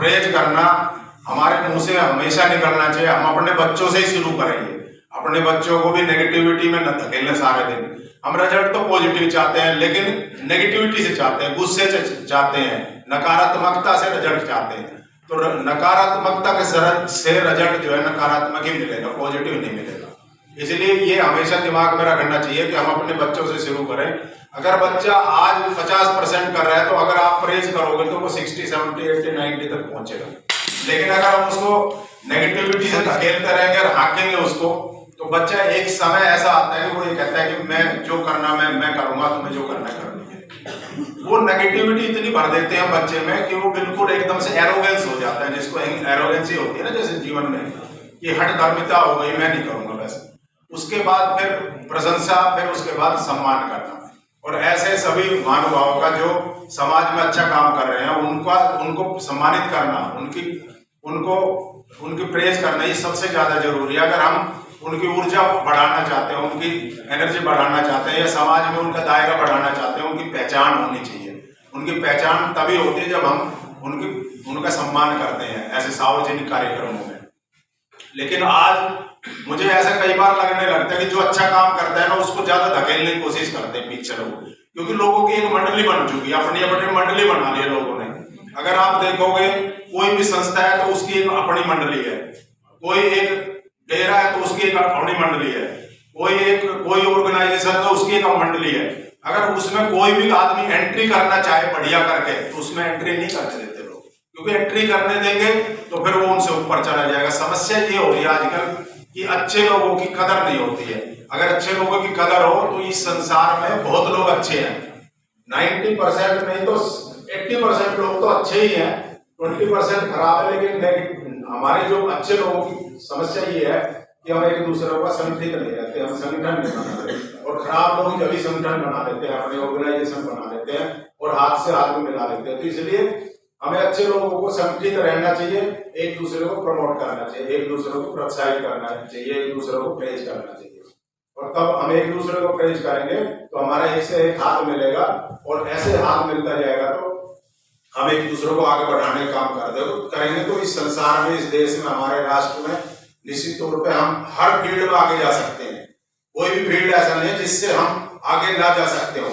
Praise करना हमारे मुंह से हमेशा निकलना चाहिए। हम अपने बच्चों से ही शुरू करेंगे, अपने बच्चों को भी नेगेटिविटी में न धकेलने सारे दिन। हम रिजल्ट तो पॉजिटिव चाहते हैं, लेकिन नेगेटिविटी से चाहते हैं, गुस्से से चाहते हैं, नकारात्मकता से रिजल्ट चाहते हैं। तो नकारात्मकता के से रिजल्ट जो है नकारात्मक ही मिलेगा, पॉजिटिव नहीं मिलेगा। इसलिए ये हमेशा दिमाग में रखना चाहिए कि हम अपने बच्चों से शुरू करें। अगर बच्चा आज 50% कर रहा है तो अगर आप प्रेज करोगे तो वो 60, 70, 80, 90 तक पहुंचेगा। लेकिन अगर हम उसको नेगेटिविटी से धकेलते रहेंगे और हाकेंगे उसको, तो बच्चा एक समय ऐसा आता है कि वो ये कहता है कि मैं जो करना मैं करूंगा, तुम्हें जो करना कर। वो नेगेटिविटी इतनी भर देते हैं बच्चे में कि वो बिल्कुल एकदम से एरोगेंस हो जाता है, जिसको एरोगेंसी होती है ना जैसे जीवन में, ये हठधर्मिता हो गई, मैं नहीं करूंगा वैसे। उसके बाद फिर प्रशंसा, फिर उसके बाद सम्मान करना। और ऐसे सभी महानुभावों का जो समाज में अच्छा काम कर रहे हैं उनको सम्मानित करना, उनकी प्रेज करना, ये सबसे ज्यादा जरूरी है। अगर हम उनकी ऊर्जा बढ़ाना चाहते हैं, उनकी एनर्जी बढ़ाना चाहते हैं, या समाज में उनका दायरा बढ़ाना चाहते हैं, उनकी पहचान होनी चाहिए। उनकी पहचान तभी होती है जब हम उनका सम्मान करते हैं ऐसे सार्वजनिक कार्यक्रमों में। लेकिन आज मुझे ऐसा कई बार लगने लगता है कि जो अच्छा काम करता है ना उसको ज्यादा धकेलने की कोशिश करते हैं पीछे लोग, क्योंकि लोगों की एक मंडली बन चुकी है, अपनी अपनी मंडली बना ली है लोगों ने। अगर आप देखोगे कोई भी संस्था है तो उसकी एक अपनी मंडली है, कोई एक डेरा है तो उसकी एक अपनी मंडली है, कोई ऑर्गेनाइजेशन है तो उसकी एक मंडली है। अगर उसमें कोई भी आदमी एंट्री करना चाहे बढ़िया करके तो उसमें एंट्री नहीं करने देते लोग, क्योंकि एंट्री करने देंगे तो फिर वो उनसे ऊपर चला जाएगा। समस्या ये हो रही है आजकल कि अच्छे लोगों की कदर नहीं होती है। अगर अच्छे लोगों की कदर हो तो इस संसार में बहुत लोग अच्छे हैं, 90% नहीं तो 80% लोग तो अच्छे ही हैं, 20% खराब है। लेकिन हमारे जो अच्छे लोगों की समस्या ये है कि हम एक दूसरे का संगठित नहीं रहते, हम संगठन नहीं बनाते। और खराब लोग जब भी संगठन बना लेते हैं, अपने ऑर्गेनाइजेशन बना लेते हैं और हाथ से हाथ में मिला लेते हैं। तो इसलिए हमें अच्छे लोगों को संगठित रहना चाहिए, एक दूसरे को प्रमोट करना चाहिए, एक दूसरे को प्रोत्साहित करना चाहिए, एक दूसरे को प्रेज करना चाहिए। और तब हम एक दूसरे को प्रेज करेंगे तो हमारा एक से एक हाथ मिलेगा, और ऐसे हाथ मिलता जाएगा तो हम एक दूसरे को आगे बढ़ाने का काम करेंगे। तो इस संसार में, इस देश में, हमारे राष्ट्र में निश्चित तौर पे हम हर फील्ड में आगे जा सकते हैं। कोई भी फील्ड ऐसा नहीं है जिससे हम आगे ना जा सकते हो,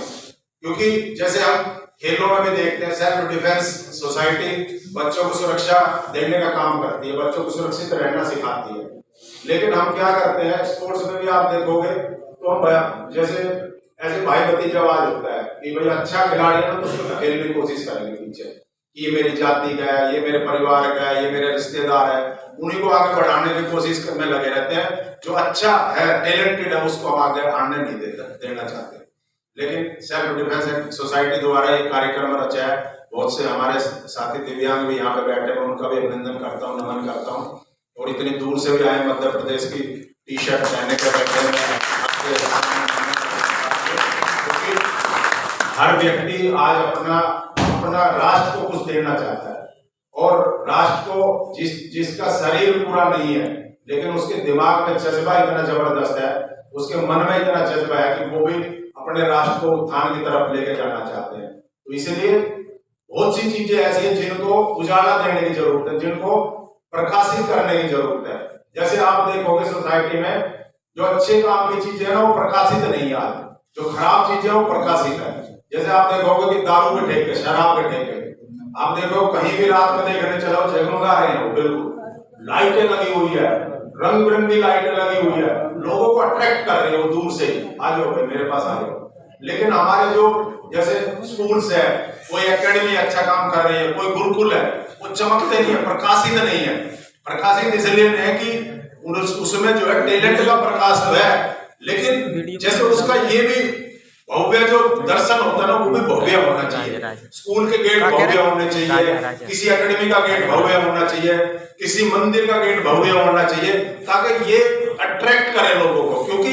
क्योंकि जैसे हम खेलों में भी देखते हैं, सेल्फ डिफेंस सोसाइटी बच्चों को सुरक्षा देने का काम करती है, बच्चों को सुरक्षित रहना सिखाती है। लेकिन हम क्या करते हैं, स्पोर्ट्स में भी आप देखोगे तो हम जैसे ऐसे भाई भतीजावाद होता है कि भाई अच्छा खिलाड़ी है ना तो उसको धकेलने की कोशिश करेंगे पीछे, कि ये मेरी जाति का है, ये मेरे परिवार का है, ये मेरे रिश्तेदार है, उन्हीं को आगे बढ़ाने की कोशिश करने लगे रहते हैं। जो अच्छा है, टैलेंटेड है, उसको हम आगे आने नहीं देना चाहते। लेकिन सेल्फ डिफेंस सोसाइटी द्वारा एक कार्यक्रम रचा है, बहुत से हमारे साथी दिव्यांग भी यहाँ पे बैठे हैं, उनका भी अभिनंदन करता हूँ, नमन करता हूँ। और इतनी दूर से भी आए, मध्य प्रदेश की टी शर्ट पहने के बैठे हैं। हर व्यक्ति आज अपना राष्ट्र को कुछ देना चाहता है, और राष्ट्र को जिसका शरीर पूरा नहीं है लेकिन उसके दिमाग में जज्बा इतना जबरदस्त है, उसके मन में इतना जज्बा है कि वो भी अपने राष्ट्र को उत्थान की तरफ लेके जाना चाहते हैं। तो इसलिए बहुत सी चीजें ऐसी हैं जिनको उजाला देने की जरूरत है, जिनको प्रकाशित करने की जरूरत है। जैसे आप देखोगे सोसाइटी में जो अच्छे काम की चीजें है ना वो प्रकाशित नहीं है, आज जो खराब चीजें वो प्रकाशित है। जैसे आप देखोगे कि दारू के ठेके, शराब के ठेके, आप देखो कहीं भी रात में देखने चलो जगमगा रहे हैं, वो बिल्कुल लाइटें लगी हुई है, रंग बिरंगी लाइटें लगी हुई है, लोगों को अट्रैक्ट कर रही है, वो दूर से आ जाओ भाई मेरे पास आ जाओ। लेकिन हमारे जो जैसे स्कूल्स है, कोई एकेडमी अच्छा काम कर रही है, कोई गुरुकुल है, वो चमकते नहीं है, प्रकाशित नहीं है। प्रकाशित इसलिए नहीं है कि उसमें जो है टैलेंट का प्रकाश तो है, लेकिन जैसे उसका ये भी भव्य जो दर्शन होता है ना वो भी भव्य होना चाहिए। स्कूल के गेट भव्य होने चाहिए, किसी एकेडमी का गेट भव्य होना चाहिए, किसी मंदिर का गेट भव्य होना चाहिए, ताकि ये अट्रैक्ट करे लोगों को, क्योंकि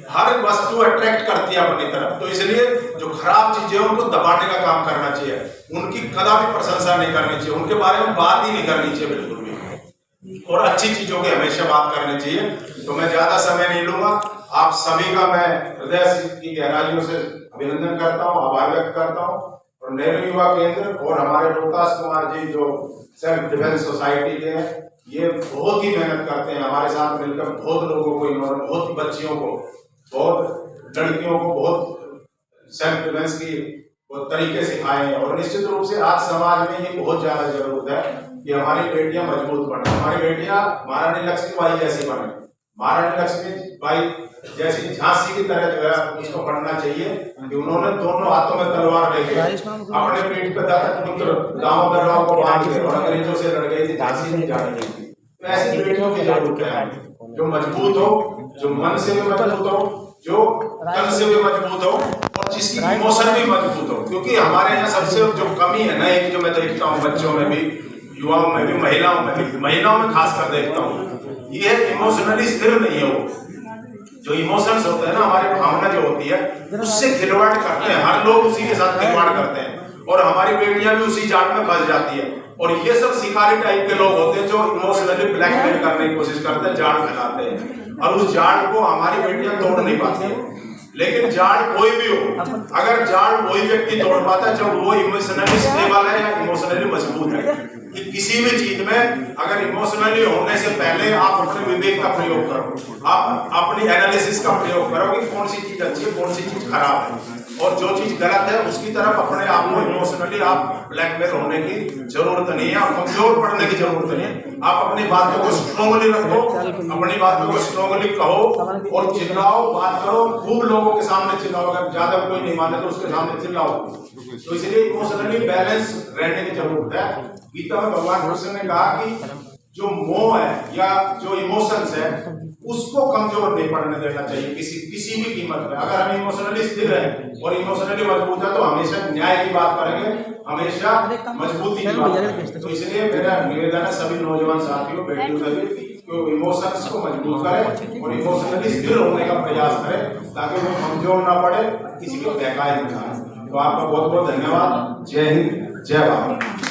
हर वस्तु अट्रैक्ट करती है अपनी तरफ। तो इसलिए जो खराब चीजें हैं उनको दबाने का काम करना चाहिए, उनकी कदापि प्रशंसा नहीं करनी चाहिए, उनके बारे में बात ही नहीं करनी चाहिए बिल्कुल भी, और अच्छी चीजों की हमेशा बात करनी चाहिए। तो मैं ज्यादा समय नहीं लूंगा, आप सभी का मैं हृदय की गहराइयों से अभिनंदन करता हूँ, आभार व्यक्त करता हूँ। तो नेहरू युवा केंद्र और हमारे रोहतास कुमार जी जो सेल्फ डिफेंस सोसाइटी के हैं, ये बहुत ही मेहनत करते हैं हमारे साथ मिलकर। बहुत लोगों को इन्होंने, बहुत बच्चियों को, बहुत लड़कियों को बहुत सेल्फ डिफेंस की वो तरीके सिखाए हैं। और निश्चित रूप से आज समाज में ये बहुत ज्यादा जरूरत है कि हमारी बेटियां मजबूत बने, हमारी बेटियां महारानी लक्ष्मीबाई जैसी बने। महारानी लक्ष्मीबाई जैसी झांसी की तरह जो है उसको पढ़ना चाहिए कि उन्होंने दोनों हाथों में तलवार लेके अपने पीठ पे पुत्र दामोदर राव को बांध के और अंग्रेजों से लड़ गई थी, झांसी नहीं जाने दी। तो ऐसी बेटियों की जरूरत है जो मजबूत हो, जो मन से भी मजबूत हो, जो तन से भी मजबूत हो और जिसकी इमोशन भी मजबूत हो। क्योंकि हमारे यहाँ सबसे जो कमी है ना, एक जो मैं देखता हूँ बच्चों में भी, युवाओं में भी, महिलाओं में खासकर देखता हूँ, ये इमोशनली स्थिर नहीं है। वो जो इमोशंस होते हैं ना, हमारी भावना जो होती है उससे खिलवाड़ करते हैं, हर लोग उसी के साथ खिलवाड़ करते हैं और हमारी बेटियां भी उसी जाल में फंस जाती है। और ये सब शिकारी टाइप के लोग होते हैं जो इमोशनली ब्लैकमेल करने की कोशिश करते हैं, जाल फैलाते हैं और उस जाल को हमारी बेटियां तोड़ नहीं पाती है। लेकिन जाल कोई भी हो, अगर जाल वही व्यक्ति तोड़ पाता है जब वो इमोशनली स्टेबल है या इमोशनली मजबूत है। कि किसी भी चीज में अगर इमोशनली होने से पहले आप अपने विवेक का प्रयोग करो, आप अपनी एनालिसिस का प्रयोग करो कि कौन सी चीज अच्छी है, कौन सी चीज खराब है, और जो चीज गलत है उसकी तरफ अपने आप को इमोशनली आप ब्लैकमेल होने की जरूरत नहीं है, आप कमजोर पड़ने की जरूरत नहीं है। आप अपनी बातों को स्ट्रांगली रखो, अपनी बातों को स्ट्रांगली कहो और चिल्लाओ, बात करो, खूब लोगों के सामने चिल्लाओ। अगर ज्यादा कोई नहीं माने तो उसके सामने चिल्लाओ। तो इसलिए इमोशनली बैलेंस रहने की जरूरत है। गीता में भगवान कृष्ण ने कहा कि जो मोह है या जो इमोशंस है उसको कमजोर नहीं पड़ने देना चाहिए किसी भी कीमत पे। अगर हम इमोशनली स्थिर हैं और इमोशनली मजबूत है तो हमेशा न्याय की बात करेंगे, हमेशा मजबूती की बात करेंगे। तो इसलिए मेरा निवेदन है सभी नौजवान साथियों, बेटियों से भी कि इमोशंस को मजबूत करें और इमोशनली स्थिर होने का प्रयास करें ताकि वो कमजोर ना पड़े, किसी को बहकाए ना जाए। तो आपका बहुत बहुत धन्यवाद। जय हिंद, जय भारत।